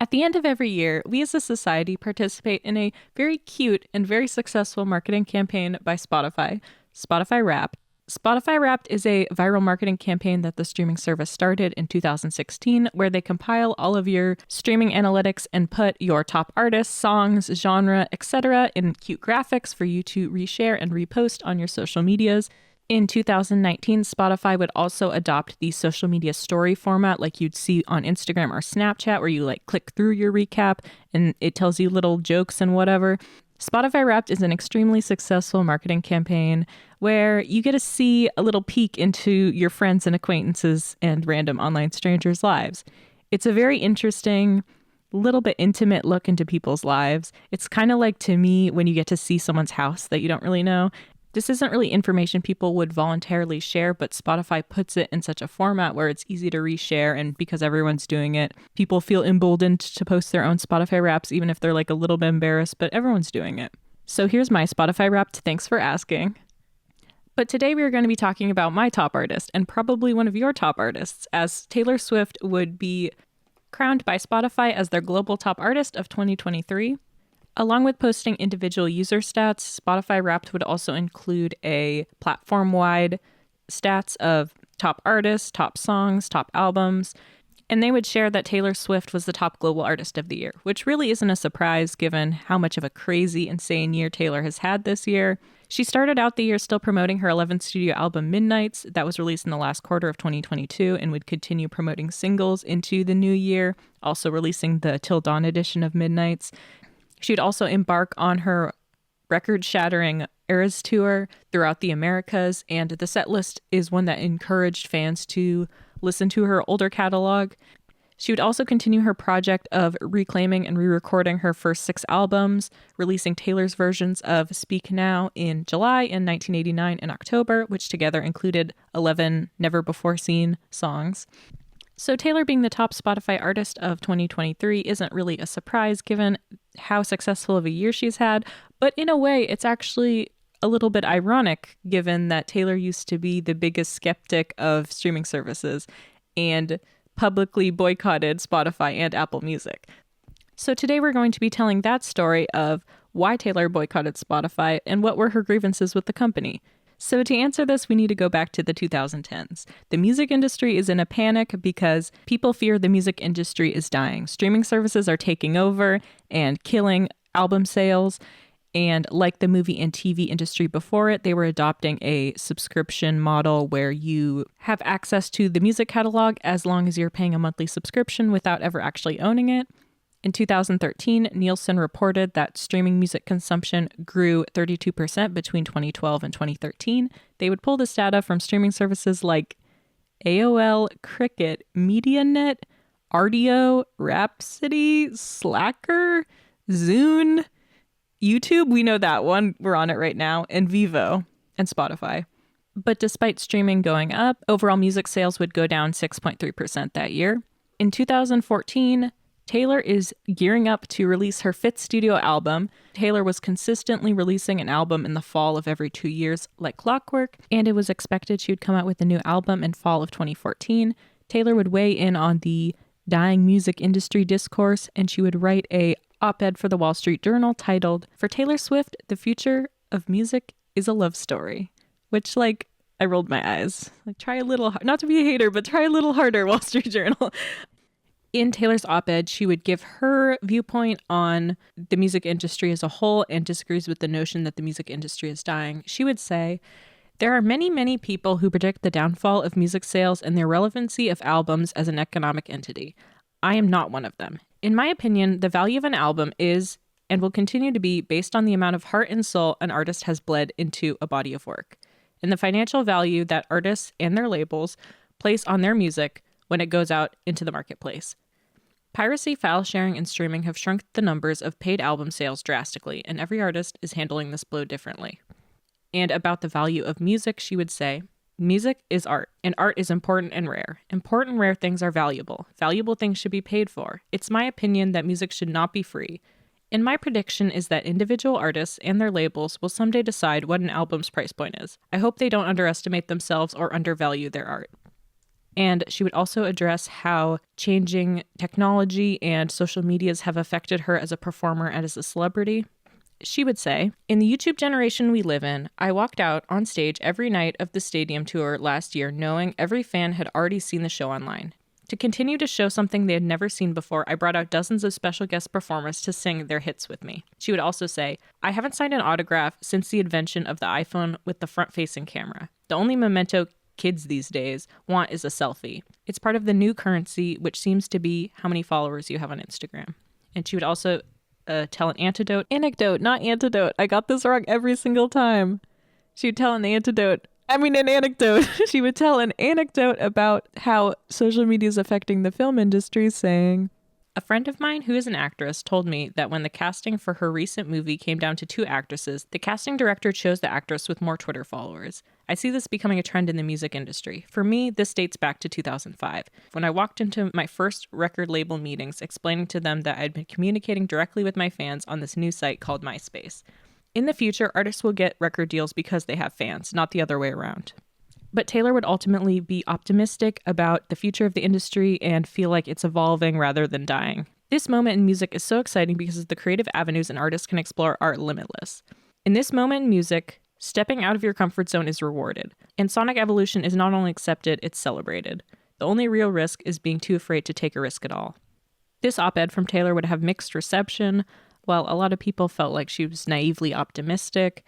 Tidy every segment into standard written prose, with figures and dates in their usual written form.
At the end of every year, we as a society participate in a very cute and very successful marketing campaign by Spotify, Spotify Wrapped. Spotify Wrapped is a viral marketing campaign that the streaming service started in 2016, where they compile all of your streaming analytics and put your top artists, songs, genre, etc. in cute graphics for you to reshare and repost on your social medias. In 2019, Spotify would also adopt the social media story format like you'd see on Instagram or Snapchat, where you click through your recap and it tells you little jokes and whatever. Spotify Wrapped is an extremely successful marketing campaign where you get to see a little peek into your friends and acquaintances and random online strangers' lives. It's a very interesting, little bit intimate look into people's lives. It's kind of like, to me, when you get to see someone's house that you don't really know. This isn't really information people would voluntarily share, but Spotify puts it in such a format where it's easy to reshare, and because everyone's doing it, people feel emboldened to post their own Spotify Wraps, even if they're a little bit embarrassed, but everyone's doing it. So here's my Spotify Wrapped. Thanks for asking. But today we are going to be talking about my top artist, and probably one of your top artists, as Taylor Swift would be crowned by Spotify as their global top artist of 2023. Along with posting individual user stats, Spotify Wrapped would also include a platform-wide stats of top artists, top songs, top albums, and they would share that Taylor Swift was the top global artist of the year, which really isn't a surprise given how much of a crazy, insane year Taylor has had this year. She started out the year still promoting her 11th studio album Midnights that was released in the last quarter of 2022 and would continue promoting singles into the new year, also releasing the Till Dawn edition of Midnights. She'd also embark on her record-shattering Eras Tour throughout the Americas, and the set list is one that encouraged fans to listen to her older catalog. She would also continue her project of reclaiming and re-recording her first 6 albums, releasing Taylor's versions of Speak Now in July and 1989 in October, which together included 11 never-before-seen songs. So Taylor being the top Spotify artist of 2023 isn't really a surprise given how successful of a year she's had, but in a way it's actually a little bit ironic given that Taylor used to be the biggest skeptic of streaming services and publicly boycotted Spotify and Apple Music. So today we're going to be telling that story of why Taylor boycotted Spotify and what were her grievances with the company. So to answer this, we need to go back to the 2010s. The music industry is in a panic because people fear the music industry is dying. Streaming services are taking over and killing album sales. And like the movie and TV industry before it, they were adopting a subscription model where you have access to the music catalog as long as you're paying a monthly subscription without ever actually owning it. In 2013, Nielsen reported that streaming music consumption grew 32% between 2012 and 2013. They would pull this data from streaming services like AOL, Cricket, MediaNet, Rdio, Rhapsody, Slacker, Zune, YouTube, we know that one, we're on it right now, and Vivo, and Spotify. But despite streaming going up, overall music sales would go down 6.3% that year. In 2014, Taylor is gearing up to release her 5th studio album. Taylor was consistently releasing an album in the fall of every 2 years like clockwork, and it was expected she would come out with a new album in fall of 2014. Taylor would weigh in on the dying music industry discourse, and she would write a op-ed for the Wall Street Journal titled, "For Taylor Swift, the future of music is a love story," which I rolled my eyes. Try a little, not to be a hater, but try a little harder, Wall Street Journal. In Taylor's op-ed, she would give her viewpoint on the music industry as a whole and disagrees with the notion that the music industry is dying. She would say, "There are many, many people who predict the downfall of music sales and the irrelevancy of albums as an economic entity. I am not one of them. In my opinion, the value of an album is and will continue to be based on the amount of heart and soul an artist has bled into a body of work, and the financial value that artists and their labels place on their music when it goes out into the marketplace. Piracy, file sharing, and streaming have shrunk the numbers of paid album sales drastically, and every artist is handling this blow differently." And about the value of music, she would say, "Music is art, and art is important and rare. Important, rare things are valuable. Valuable things should be paid for. It's my opinion that music should not be free. And my prediction is that individual artists and their labels will someday decide what an album's price point is. I hope they don't underestimate themselves or undervalue their art." And she would also address how changing technology and social medias have affected her as a performer and as a celebrity. She would say, "In the YouTube generation we live in, I walked out on stage every night of the stadium tour last year knowing every fan had already seen the show online. To continue to show something they had never seen before, I brought out dozens of special guest performers to sing their hits with me." She would also say, "I haven't signed an autograph since the invention of the iPhone with the front-facing camera. The only memento kids these days want is a selfie. It's part of the new currency, which seems to be how many followers you have on Instagram." And she would also tell an anecdote. Not antidote. I got this wrong every single time. She would tell an anecdote. She would tell an anecdote about how social media is affecting the film industry, saying, "A friend of mine who is an actress told me that when the casting for her recent movie came down to 2 actresses, the casting director chose the actress with more Twitter followers. I see this becoming a trend in the music industry. For me, this dates back to 2005, when I walked into my first record label meetings explaining to them that I'd been communicating directly with my fans on this new site called MySpace. In the future, artists will get record deals because they have fans, not the other way around." But Taylor would ultimately be optimistic about the future of the industry and feel like it's evolving rather than dying. "This moment in music is so exciting because the creative avenues an artist can explore are limitless. In this moment in music, stepping out of your comfort zone is rewarded. And sonic evolution is not only accepted, it's celebrated. The only real risk is being too afraid to take a risk at all." This op-ed from Taylor would have mixed reception, while a lot of people felt like she was naively optimistic.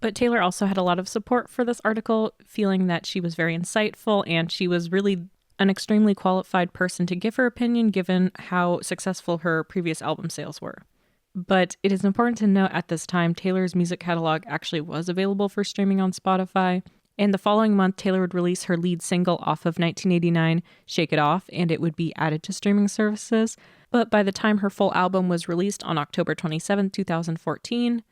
But Taylor also had a lot of support for this article, feeling that she was very insightful and she was really an extremely qualified person to give her opinion given how successful her previous album sales were. But it is important to note at this time, Taylor's music catalog actually was available for streaming on Spotify. And the following month, Taylor would release her lead single off of 1989, "Shake It Off," and it would be added to streaming services. But by the time her full album was released on October 27, 2014,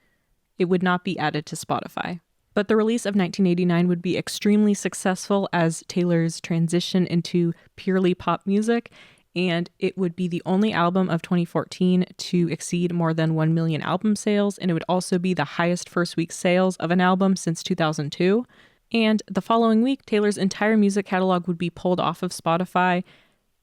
it would not be added to Spotify. But the release of 1989 would be extremely successful as Taylor's transition into purely pop music, and it would be the only album of 2014 to exceed more than 1 million album sales, and it would also be the highest first week sales of an album since 2002. And the following week, Taylor's entire music catalog would be pulled off of Spotify,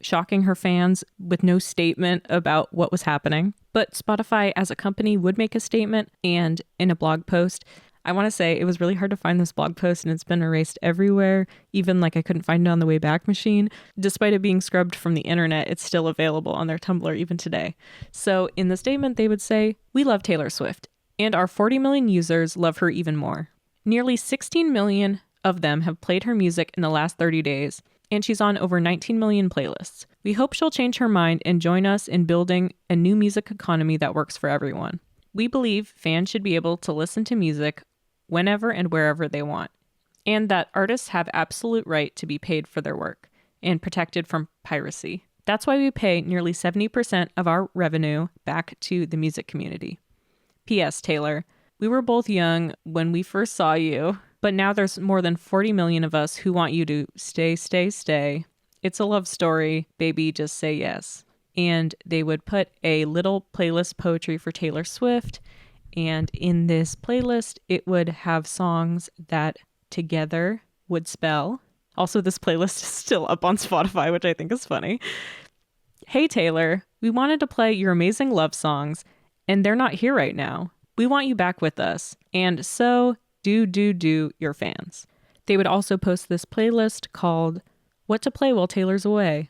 shocking her fans with no statement about what was happening. But Spotify as a company would make a statement, and in a blog post, I want to say it was really hard to find this blog post and it's been erased everywhere. Even I couldn't find it on the Wayback Machine. Despite it being scrubbed from the internet, it's still available on their Tumblr even today. So in the statement, they would say, "We love Taylor Swift, and our 40 million users love her even more. Nearly 16 million of them have played her music in the last 30 days, and she's on over 19 million playlists. We hope she'll change her mind and join us in building a new music economy that works for everyone. We believe fans should be able to listen to music whenever and wherever they want, and that artists have absolute right to be paid for their work and protected from piracy. That's why we pay nearly 70% of our revenue back to the music community. P.S. Taylor, we were both young when we first saw you, but now there's more than 40 million of us who want you to stay, stay, stay. It's a love story. Baby, just say yes." And they would put a little playlist poetry for Taylor Swift. And in this playlist, it would have songs that together would spell. Also, this playlist is still up on Spotify, which I think is funny. "Hey, Taylor, we wanted to play your amazing love songs, and they're not here right now. We want you back with us. And so do your fans." They would also post this playlist called "What to Play While Taylor's Away."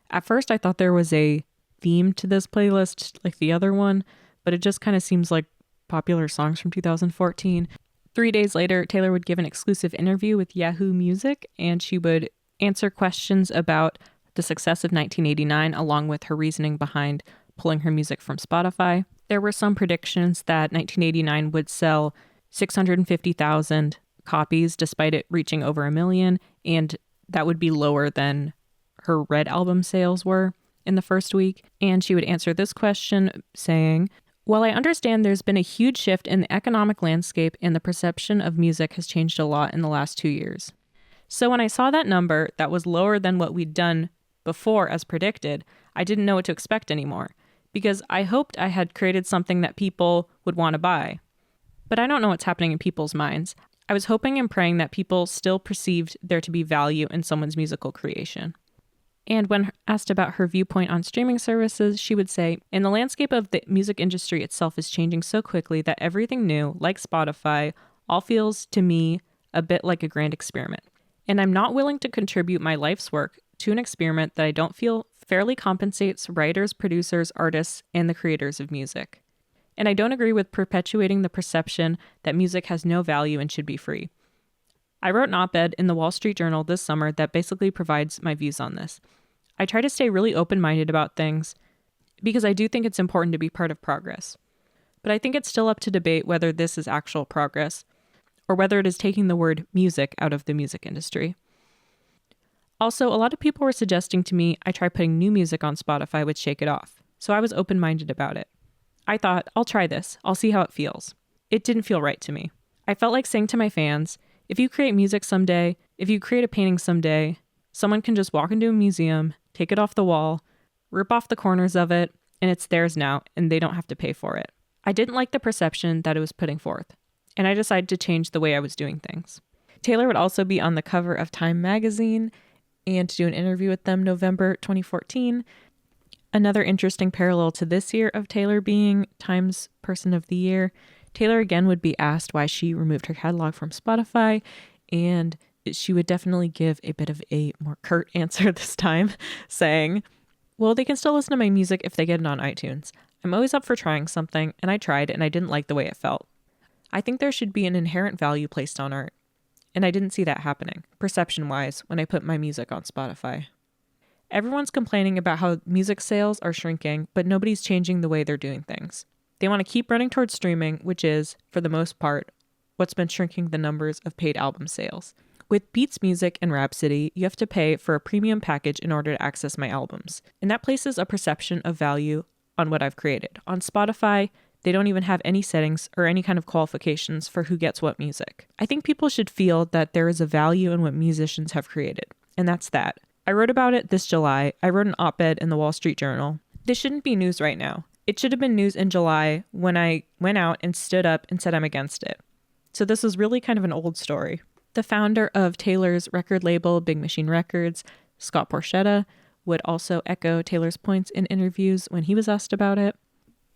At first, I thought there was a theme to this playlist like the other one, but it just kind of seems like popular songs from 2014. 3 days later, Taylor would give an exclusive interview with Yahoo Music, and she would answer questions about the success of 1989, along with her reasoning behind pulling her music from Spotify. There were some predictions that 1989 would sell 650,000 copies, despite it reaching over 1 million, and that would be lower than her Red album sales were in the first week. And she would answer this question saying, "While I understand there's been a huge shift in the economic landscape and the perception of music has changed a lot in the last 2 years. So when I saw that number that was lower than what we'd done before as predicted, I didn't know what to expect anymore, because I hoped I had created something that people would want to buy. But I don't know what's happening in people's minds. I was hoping and praying that people still perceived there to be value in someone's musical creation. And when asked about her viewpoint on streaming services, she would say, "In the landscape of the music industry itself is changing so quickly that everything new, like Spotify, all feels to me a bit like a grand experiment. And I'm not willing to contribute my life's work to an experiment that I don't feel fairly compensates writers, producers, artists, and the creators of music. And I don't agree with perpetuating the perception that music has no value and should be free." I wrote an op-ed in the Wall Street Journal this summer that basically provides my views on this. I try to stay really open-minded about things because I do think it's important to be part of progress. But I think it's still up to debate whether this is actual progress or whether it is taking the word music out of the music industry. Also, a lot of people were suggesting to me I try putting new music on Spotify would shake it off, so I was open-minded about it. I thought, I'll try this, I'll see how it feels. It didn't feel right to me. I felt like saying to my fans, if you create music someday, if you create a painting someday, someone can just walk into a museum, take it off the wall, rip off the corners of it, and it's theirs now, and they don't have to pay for it. I didn't like the perception that it was putting forth, and I decided to change the way I was doing things. Taylor would also be on the cover of Time magazine and to do an interview with them November 2014. Another interesting parallel to this year of Taylor being Time's Person of the Year, Taylor again would be asked why she removed her catalog from Spotify, and she would definitely give a bit of a more curt answer this time, saying, "Well, they can still listen to my music if they get it on iTunes. I'm always up for trying something, and I tried, and I didn't like the way it felt. I think there should be an inherent value placed on art, and I didn't see that happening, perception-wise, when I put my music on Spotify. Everyone's complaining about how music sales are shrinking, but nobody's changing the way they're doing things. They want to keep running towards streaming, which is, for the most part, what's been shrinking the numbers of paid album sales. With Beats Music and Rhapsody, you have to pay for a premium package in order to access my albums, and that places a perception of value on what I've created. On Spotify, they don't even have any settings or any kind of qualifications for who gets what music. I think people should feel that there is a value in what musicians have created, and that's that. I wrote about it this July. I wrote an op-ed in the Wall Street Journal. This shouldn't be news right now. It should have been news in July when I went out and stood up and said I'm against it. So this is really kind of an old story." The founder of Taylor's record label, Big Machine Records, Scott Borchetta, would also echo Taylor's points in interviews when he was asked about it.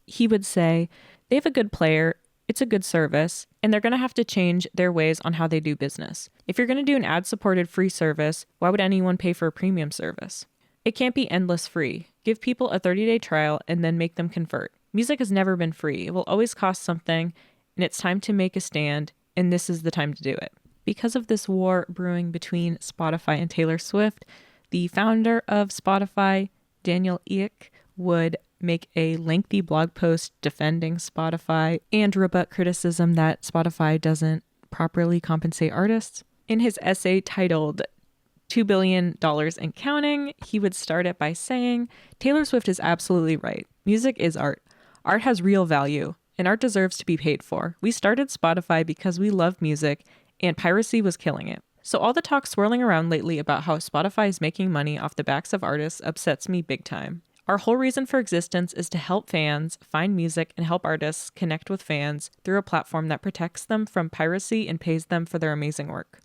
He would say, "They have a good player, it's a good service, and they're going to have to change their ways on how they do business. If you're going to do an ad-supported free service, why would anyone pay for a premium service? It can't be endless free. Give people a 30-day trial and then make them convert. Music has never been free. It will always cost something, and it's time to make a stand, and this is the time to do it." Because of this war brewing between Spotify and Taylor Swift, the founder of Spotify, Daniel Ek, would make a lengthy blog post defending Spotify and rebut criticism that Spotify doesn't properly compensate artists. In his essay titled $2 billion and Counting, he would start it by saying, "Taylor Swift is absolutely right. Music is art. Art has real value, and art deserves to be paid for. We started Spotify because we love music, and piracy was killing it. So all the talk swirling around lately about how Spotify is making money off the backs of artists upsets me big time. Our whole reason for existence is to help fans find music and help artists connect with fans through a platform that protects them from piracy and pays them for their amazing work.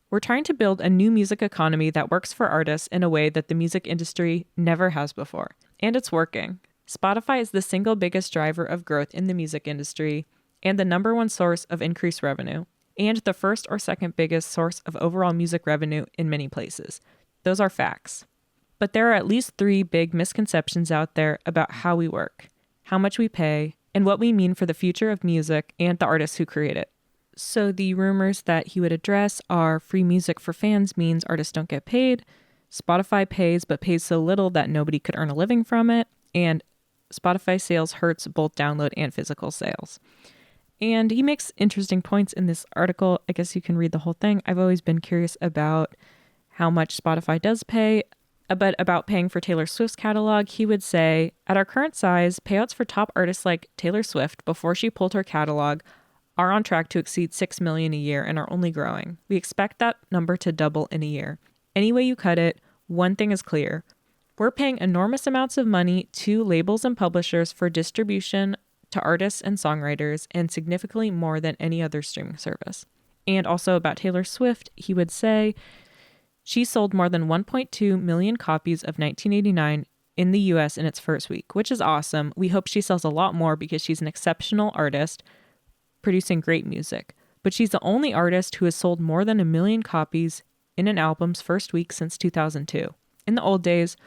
We're trying to build a new music economy that works for artists in a way that the music industry never has before. And it's working. Spotify is the single biggest driver of growth in the music industry and the number one source of increased revenue, and the first or second biggest source of overall music revenue in many places. Those are facts. But there are at least 3 big misconceptions out there about how we work, how much we pay, and what we mean for the future of music and the artists who create it. So the rumors that he would address are free music for fans means artists don't get paid, Spotify pays but pays so little that nobody could earn a living from it, and Spotify sales hurts both download and physical sales. And he makes interesting points in this article. I guess you can read the whole thing. I've always been curious about how much Spotify does pay, but about paying for Taylor Swift's catalog, he would say, "At our current size, payouts for top artists like Taylor Swift before she pulled her catalog are on track to exceed $6 million a year and are only growing. We expect that number to double in a year. Any way you cut it, one thing is clear. We're paying enormous amounts of money to labels and publishers for distribution to artists and songwriters, and significantly more than any other streaming service. And also about Taylor Swift, he would say, she sold more than 1.2 million copies of 1989 in the US in its first week, which is awesome. We hope she sells a lot more because she's an exceptional artist producing great music. But she's the only artist who has sold more than 1 million copies in an album's first week since 2002. In the old days,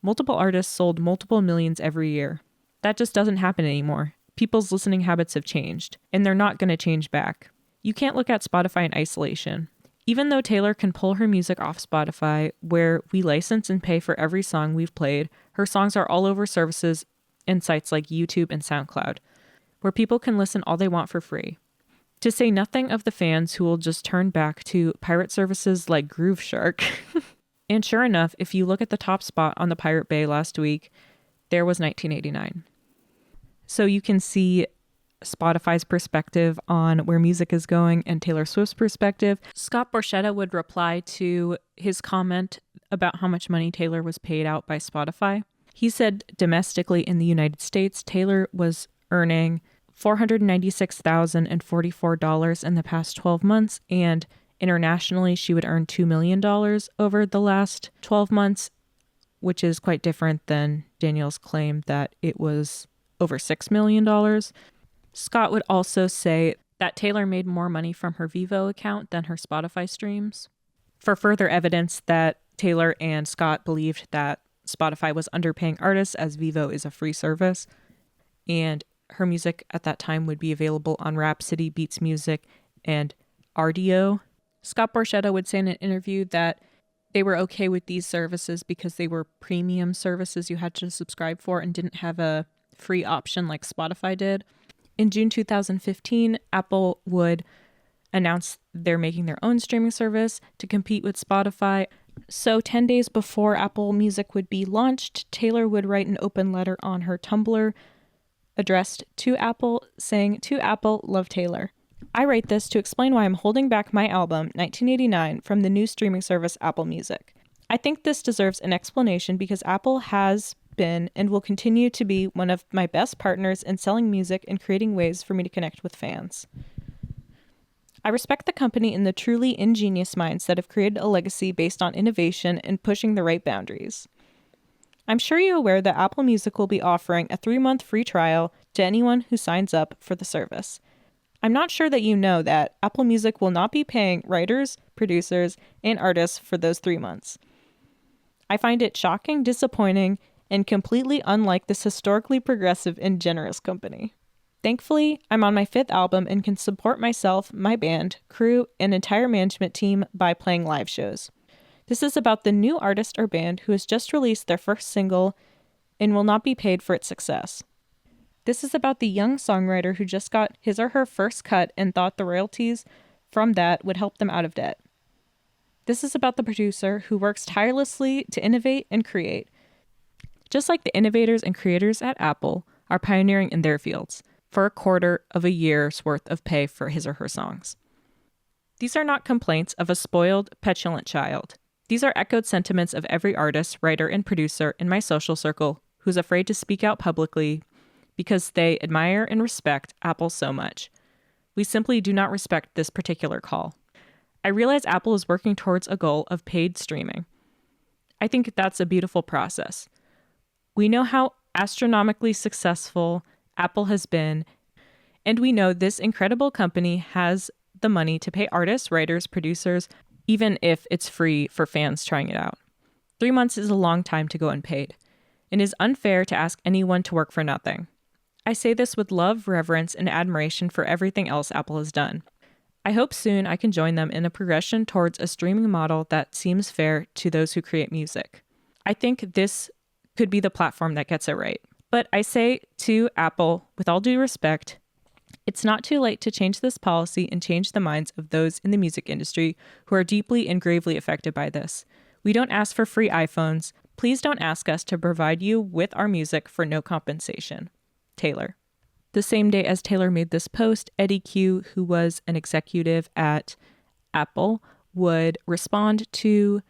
multiple artists sold multiple millions every year. That just doesn't happen anymore. People's listening habits have changed, and they're not going to change back. You can't look at Spotify in isolation. Even though Taylor can pull her music off Spotify, where we license and pay for every song we've played, her songs are all over services and sites like YouTube and SoundCloud, where people can listen all they want for free. To say nothing of the fans who will just turn back to pirate services like Groove Shark. And sure enough, if you look at the top spot on the Pirate Bay last week, there was 1989. So you can see Spotify's perspective on where music is going and Taylor Swift's perspective. Scott Borchetta would reply to his comment about how much money Taylor was paid out by Spotify. He said domestically in the United States, Taylor was earning $496,044 in the past 12 months, and internationally she would earn $2 million over the last 12 months, which is quite different than Danielle's claim that it was over $6 million. Scott would also say that Taylor made more money from her Vivo account than her Spotify streams. For further evidence that Taylor and Scott believed that Spotify was underpaying artists as Vivo is a free service, and her music at that time would be available on Rhapsody, Beats Music, and RDO. Scott Borchetta would say in an interview that they were okay with these services because they were premium services you had to subscribe for and didn't have a free option like Spotify did. In June 2015, Apple would announce they're making their own streaming service to compete with Spotify. So 10 days before Apple Music would be launched, Taylor would write an open letter on her Tumblr addressed to Apple saying, "To Apple, love Taylor. I write this to explain why I'm holding back my album, 1989, from the new streaming service Apple Music. I think this deserves an explanation because Apple has been and will continue to be one of my best partners in selling music and creating ways for me to connect with fans. I respect the company and the truly ingenious minds that have created a legacy based on innovation and pushing the right boundaries. I'm sure you're aware that Apple Music will be offering a 3-month free trial to anyone who signs up for the service. I'm not sure that you know that Apple Music will not be paying writers, producers, and artists for those 3 months. I find it shocking, disappointing, and completely unlike this historically progressive and generous company. Thankfully, I'm on my 5th album and can support myself, my band, crew, and entire management team by playing live shows. This is about the new artist or band who has just released their first single and will not be paid for its success. This is about the young songwriter who just got his or her first cut and thought the royalties from that would help them out of debt. This is about the producer who works tirelessly to innovate and create, just like the innovators and creators at Apple are pioneering in their fields, for a quarter of a year's worth of pay for his or her songs. These are not complaints of a spoiled, petulant child. These are echoed sentiments of every artist, writer, and producer in my social circle who's afraid to speak out publicly because they admire and respect Apple so much. We simply do not respect this particular call. I realize Apple is working towards a goal of paid streaming. I think that's a beautiful process. We know how astronomically successful Apple has been, and we know this incredible company has the money to pay artists, writers, producers, even if it's free for fans trying it out. 3 months is a long time to go unpaid. It is unfair to ask anyone to work for nothing. I say this with love, reverence, and admiration for everything else Apple has done. I hope soon I can join them in a progression towards a streaming model that seems fair to those who create music. I think this could be the platform that gets it right. But I say to Apple, with all due respect, it's not too late to change this policy and change the minds of those in the music industry who are deeply and gravely affected by this. We don't ask for free iPhones. Please don't ask us to provide you with our music for no compensation. Taylor. The same day as Taylor made this post, Eddie Q, who was an executive at Apple, would respond to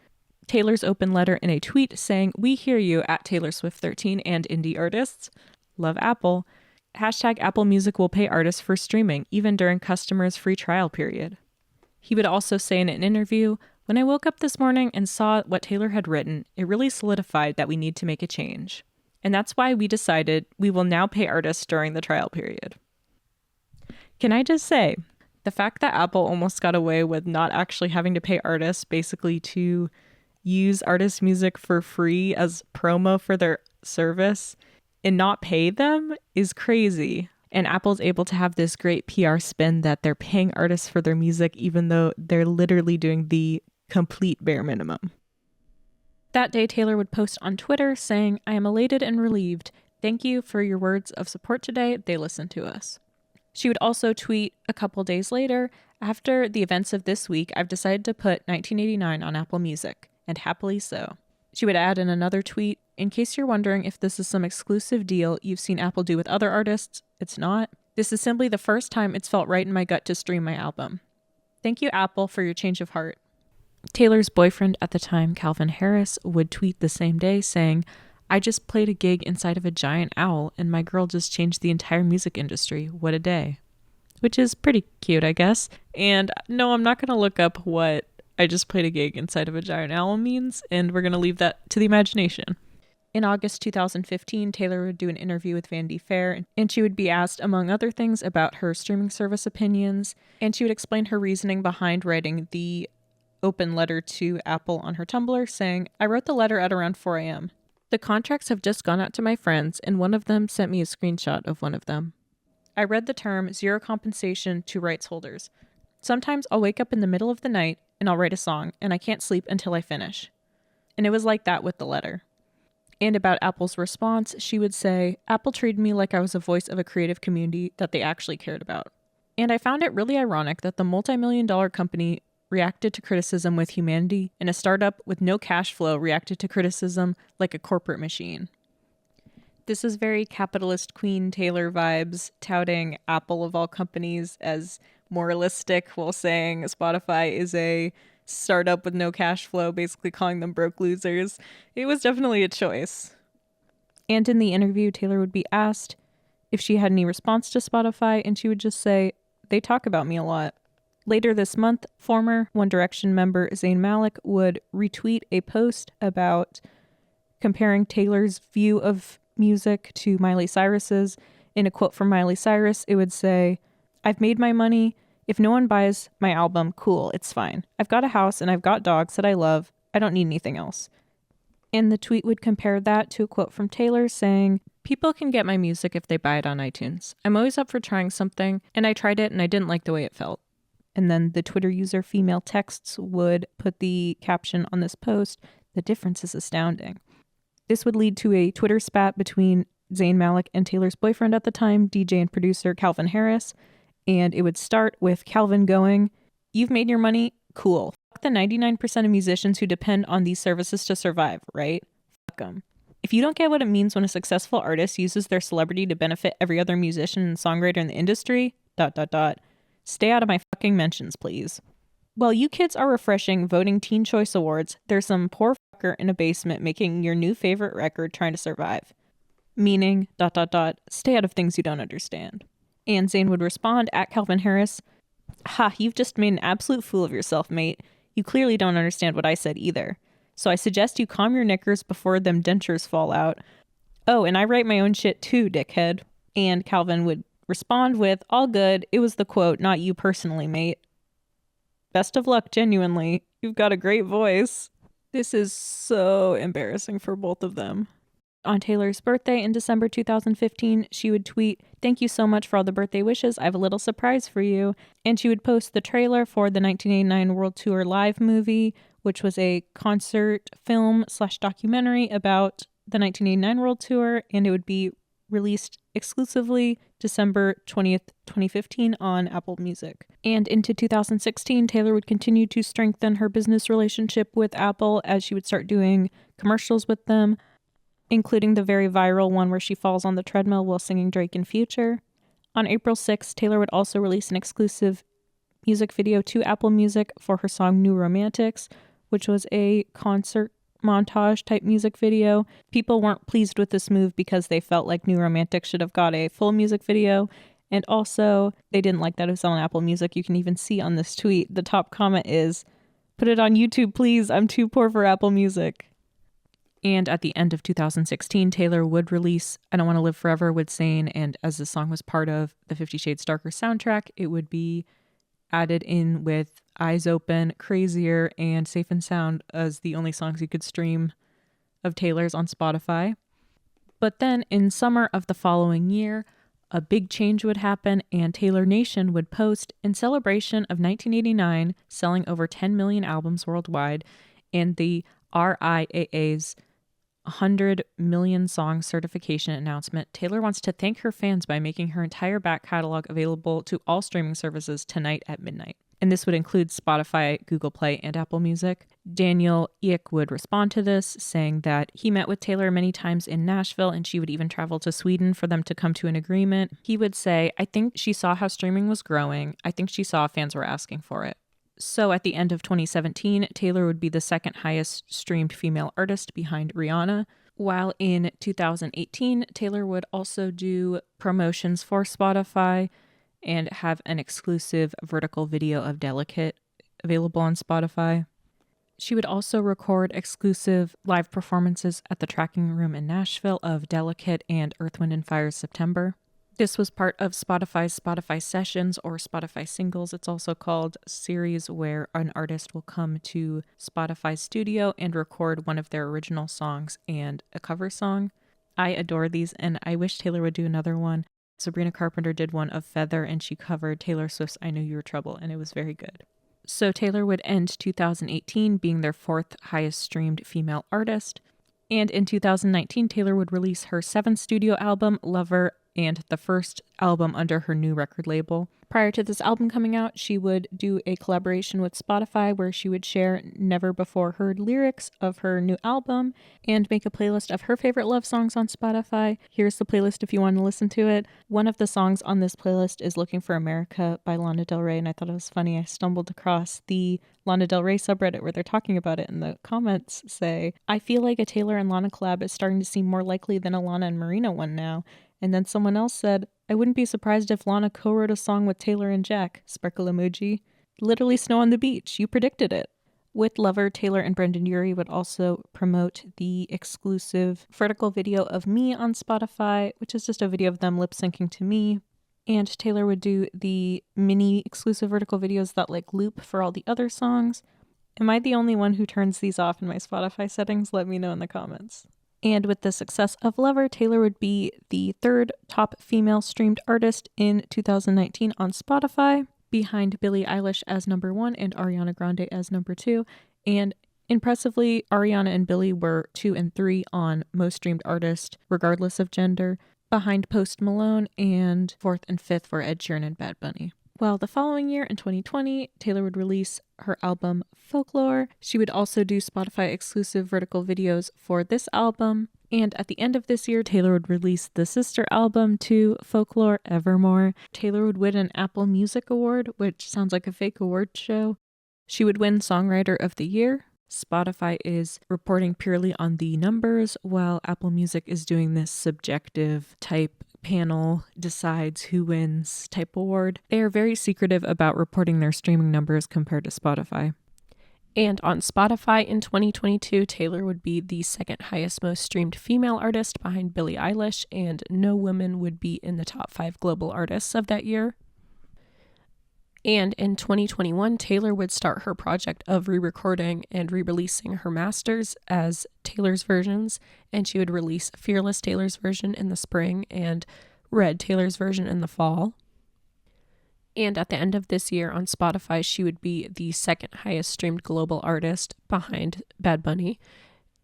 Taylor's open letter in a tweet saying, "We hear you at Taylor Swift 13 and indie artists. Love Apple. # Apple Music will pay artists for streaming, even during customers' free trial period." He would also say in an interview, "When I woke up this morning and saw what Taylor had written, it really solidified that we need to make a change. And that's why we decided we will now pay artists during the trial period." Can I just say, the fact that Apple almost got away with not actually having to pay artists basically to use artist music for free as promo for their service and not pay them is crazy. And Apple's able to have this great PR spin that they're paying artists for their music even though they're literally doing the complete bare minimum. That day, Taylor would post on Twitter saying, "I am elated and relieved. Thank you for your words of support today. They listened to us." She would also tweet a couple days later, "After the events of this week, I've decided to put 1989 on Apple Music, and happily so." She would add in another tweet, "In case you're wondering if this is some exclusive deal you've seen Apple do with other artists, it's not. This is simply the first time it's felt right in my gut to stream my album. Thank you, Apple, for your change of heart." Taylor's boyfriend at the time, Calvin Harris, would tweet the same day saying, "I just played a gig inside of a giant owl and my girl just changed the entire music industry. What a day." Which is pretty cute, I guess. And no, I'm not going to look up what "I just played a gig inside of a giant owl" means, and we're going to leave that to the imagination. In August 2015, Taylor would do an interview with Vanity Fair, and she would be asked, among other things, about her streaming service opinions, and she would explain her reasoning behind writing the open letter to Apple on her Tumblr, saying, "I wrote the letter at around 4 a.m. The contracts have just gone out to my friends, and one of them sent me a screenshot of one of them. I read the term zero compensation to rights holders. Sometimes I'll wake up in the middle of the night and I'll write a song, and I can't sleep until I finish." And it was like that with the letter. And about Apple's response, she would say, "Apple treated me like I was a voice of a creative community that they actually cared about. And I found it really ironic that the multi-million-dollar company reacted to criticism with humanity, and a startup with no cash flow reacted to criticism like a corporate machine." This is very capitalist Queen Taylor vibes, touting Apple of all companies as moralistic while saying Spotify is a startup with no cash flow, basically calling them broke losers. It was definitely a choice. And in the interview, Taylor would be asked if she had any response to Spotify, and she would just say, "They talk about me a lot." Later this month, former One Direction member Zayn Malik would retweet a post about comparing Taylor's view of music to Miley Cyrus's. In a quote from Miley Cyrus, it would say, "I've made my money. If no one buys my album, cool, it's fine. I've got a house and I've got dogs that I love. I don't need anything else." And the tweet would compare that to a quote from Taylor saying, "People can get my music if they buy it on iTunes. I'm always up for trying something, and I tried it and I didn't like the way it felt." And then the Twitter user Female Texts would put the caption on this post, "The difference is astounding." This would lead to a Twitter spat between Zayn Malik and Taylor's boyfriend at the time, DJ and producer Calvin Harris. And it would start with Calvin going, "You've made your money? Cool. Fuck the 99% of musicians who depend on these services to survive, right? Fuck them. If you don't get what it means when a successful artist uses their celebrity to benefit every other musician and songwriter in the industry, ... stay out of my fucking mentions, please. While you kids are refreshing voting Teen Choice Awards, there's some poor fucker in a basement making your new favorite record trying to survive. Meaning, ... stay out of things you don't understand." And Zayn would respond at Calvin Harris, "Ha, you've just made an absolute fool of yourself, mate. You clearly don't understand what I said either. So I suggest you calm your knickers before them dentures fall out. Oh, and I write my own shit too, dickhead." And Calvin would respond with, "All good. It was the quote, not you personally, mate. Best of luck, genuinely. You've got a great voice." This is so embarrassing for both of them. On Taylor's birthday in December 2015, she would tweet, "Thank you so much for all the birthday wishes. I have a little surprise for you." And she would post the trailer for the 1989 World Tour Live movie, which was a concert film / documentary about the 1989 World Tour, and it would be released exclusively December 20th, 2015 on Apple Music. And into 2016, Taylor would continue to strengthen her business relationship with Apple as she would start doing commercials with them, including the very viral one where she falls on the treadmill while singing Drake in Future. On April 6th, Taylor would also release an exclusive music video to Apple Music for her song New Romantics, which was a concert montage type music video. People weren't pleased with this move because they felt like New Romantics should have got a full music video, And also, they didn't like that it was on Apple Music. You can even see on this tweet, the top comment is, "Put it on YouTube, please. I'm too poor for Apple Music." And at the end of 2016, Taylor would release I Don't Want to Live Forever with Zayn. And as the song was part of the 50 Shades Darker soundtrack, it would be added in with Eyes Open, Crazier, and Safe and Sound as the only songs you could stream of Taylor's on Spotify. But then in summer of the following year, a big change would happen and Taylor Nation would post in celebration of 1989 selling over 10 million albums worldwide and the RIAA's 100 million song certification announcement. Taylor wants to thank her fans by making her entire back catalog available to all streaming services tonight at midnight. And this would include Spotify, Google Play, and Apple Music. Daniel Ek would respond to this, saying that he met with Taylor many times in Nashville and she would even travel to Sweden for them to come to an agreement. He would say, "I think she saw how streaming was growing. I think she saw fans were asking for it." So at the end of 2017, Taylor would be the second highest streamed female artist behind Rihanna. While in 2018, Taylor would also do promotions for Spotify and have an exclusive vertical video of Delicate available on Spotify. She would also record exclusive live performances at the Tracking Room in Nashville of Delicate and Earth, Wind & Fire's September. This was part of Spotify's Spotify Sessions, or Spotify Singles, it's also called, series where an artist will come to Spotify's studio and record one of their original songs and a cover song. I adore these, and I wish Taylor would do another one. Sabrina Carpenter did one of Feather, and she covered Taylor Swift's I Know You Were Trouble, and it was very good. So Taylor would end 2018 being their fourth highest streamed female artist. And in 2019, Taylor would release her seventh studio album, Lover, and the first album under her new record label. Prior to this album coming out, she would do a collaboration with Spotify where she would share never before heard lyrics of her new album and make a playlist of her favorite love songs on Spotify. Here's the playlist if you want to listen to it. One of the songs on this playlist is Looking for America by Lana Del Rey, and I thought it was funny. I stumbled across the Lana Del Rey subreddit where they're talking about it, and the comments say, "I feel like a Taylor and Lana collab is starting to seem more likely than a Lana and Marina one now." And then someone else said, "I wouldn't be surprised if Lana co-wrote a song with Taylor and Jack." Sparkle emoji. Literally snow on the beach. You predicted it. With Lover, Taylor and Brendan Urie would also promote the exclusive vertical video of Me on Spotify, which is just a video of them lip syncing to Me. And Taylor would do the mini exclusive vertical videos that like loop for all the other songs. Am I the only one who turns these off in my Spotify settings? Let me know in the comments. And with the success of Lover, Taylor would be the third top female streamed artist in 2019 on Spotify, behind Billie Eilish as number 1 and Ariana Grande as number 2. And impressively, Ariana and Billie were 2 and 3 on most streamed artist, regardless of gender, behind Post Malone, and 4th and 5th were Ed Sheeran and Bad Bunny. Well, the following year, in 2020, Taylor would release her album Folklore. She would also do Spotify exclusive vertical videos for this album. And at the end of this year, Taylor would release the sister album to Folklore, Evermore. Taylor would win an Apple Music Award, which sounds like a fake award show. She would win Songwriter of the Year. Spotify is reporting purely on the numbers, while Apple Music is doing this subjective type panel decides who wins type award. They are very secretive about reporting their streaming numbers compared to Spotify. And on Spotify in 2022, Taylor would be the second highest most streamed female artist behind Billie Eilish, and no woman would be in the top 5 global artists of that year. And in 2021, Taylor would start her project of re-recording and re-releasing her masters as Taylor's versions, and she would release Fearless Taylor's version in the spring and Red Taylor's version in the fall. And at the end of this year on Spotify, she would be the second highest streamed global artist behind Bad Bunny.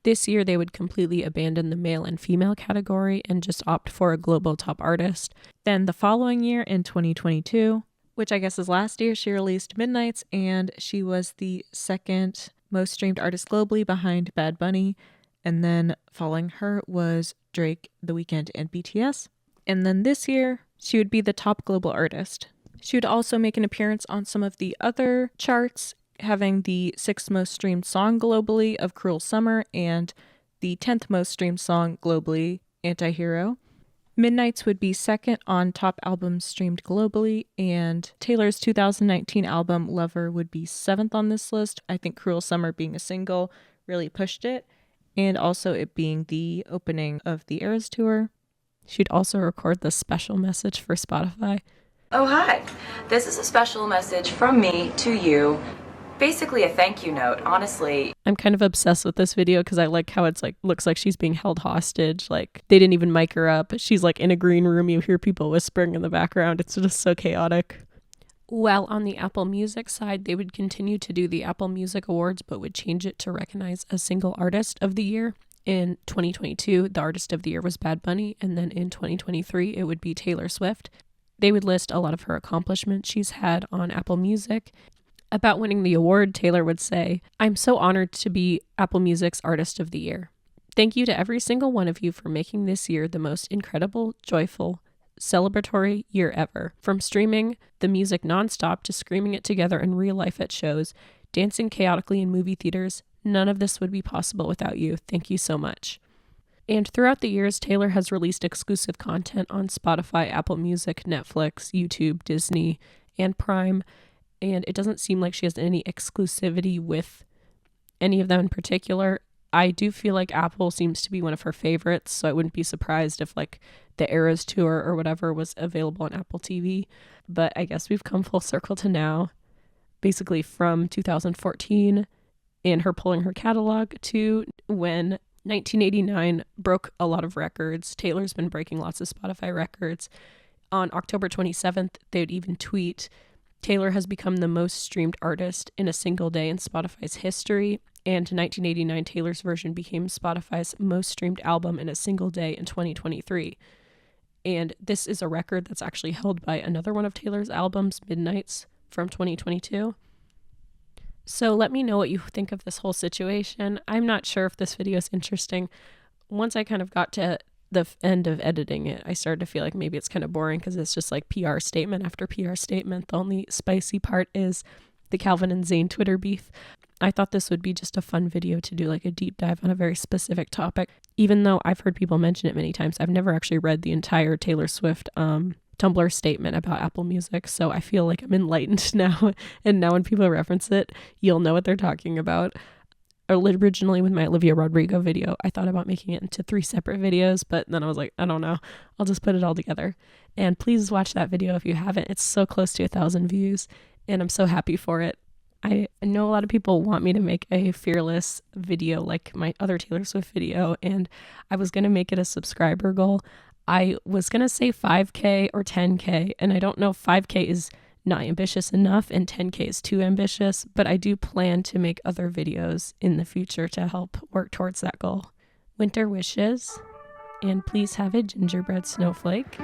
This year, they would completely abandon the male and female category and just opt for a global top artist. Then the following year in 2022, which I guess is last year, she released Midnights, and she was the second most streamed artist globally behind Bad Bunny. And then following her was Drake, The Weeknd, and BTS. And then this year, she would be the top global artist. She would also make an appearance on some of the other charts, having the 6th most streamed song globally of Cruel Summer and the 10th most streamed song globally, Antihero. Midnight's would be second on top albums streamed globally, and Taylor's 2019 album Lover would be 7th on this list. I think Cruel Summer being a single really pushed it, and also it being the opening of the Eras tour. She'd also record the special message for Spotify. Oh, hi. This is a special message from me to you. Basically a thank you note, honestly. I'm kind of obsessed with this video because I like how it's like looks like she's being held hostage. Like they didn't even mic her up. She's like in a green room. You hear people whispering in the background. It's just so chaotic. Well, on the Apple Music side, they would continue to do the Apple Music Awards, but would change it to recognize a single artist of the year. In 2022, the artist of the year was Bad Bunny, and then in 2023, it would be Taylor Swift. They would list a lot of her accomplishments she's had on Apple Music. About winning the award, Taylor would say, "I'm so honored to be Apple Music's Artist of the Year. Thank you to every single one of you for making this year the most incredible, joyful, celebratory year ever. From streaming the music nonstop to screaming it together in real life at shows, dancing chaotically in movie theaters, none of this would be possible without you. Thank you so much." And throughout the years, Taylor has released exclusive content on Spotify, Apple Music, Netflix, YouTube, Disney, and Prime. And it doesn't seem like she has any exclusivity with any of them in particular. I do feel like Apple seems to be one of her favorites, so I wouldn't be surprised if like the Eras tour or whatever was available on Apple TV. But I guess we've come full circle to now, basically from 2014 and her pulling her catalog to when 1989 broke a lot of records. Taylor's been breaking lots of Spotify records. On October 27th, they would even tweet, "Taylor has become the most streamed artist in a single day in Spotify's history." And in 1989, Taylor's version became Spotify's most streamed album in a single day in 2023. And this is a record that's actually held by another one of Taylor's albums, Midnight's, from 2022. So let me know what you think of this whole situation. I'm not sure if this video is interesting. Once I kind of got to the end of editing it, I started to feel like maybe it's kind of boring because it's just like PR statement after PR statement. The only spicy part is the Calvin and Zayn Twitter beef. I thought this would be just a fun video to do like a deep dive on a very specific topic. Even though I've heard people mention it many times, I've never actually read the entire Taylor Swift Tumblr statement about Apple Music. So I feel like I'm enlightened now. And now when people reference it, you'll know what they're talking about. Originally with my Olivia Rodrigo video, I thought about making it into 3 separate videos, but then I was like, I don't know, I'll just put it all together. And please watch that video if you haven't. It's so close to 1,000 views and I'm so happy for it. I know a lot of people want me to make a Fearless video like my other Taylor Swift video, and I was going to make it a subscriber goal. I was going to say 5K or 10K, and I don't know if 5K is not ambitious enough and 10K is too ambitious, but I do plan to make other videos in the future to help work towards that goal. Winter wishes, and please have a gingerbread snowflake.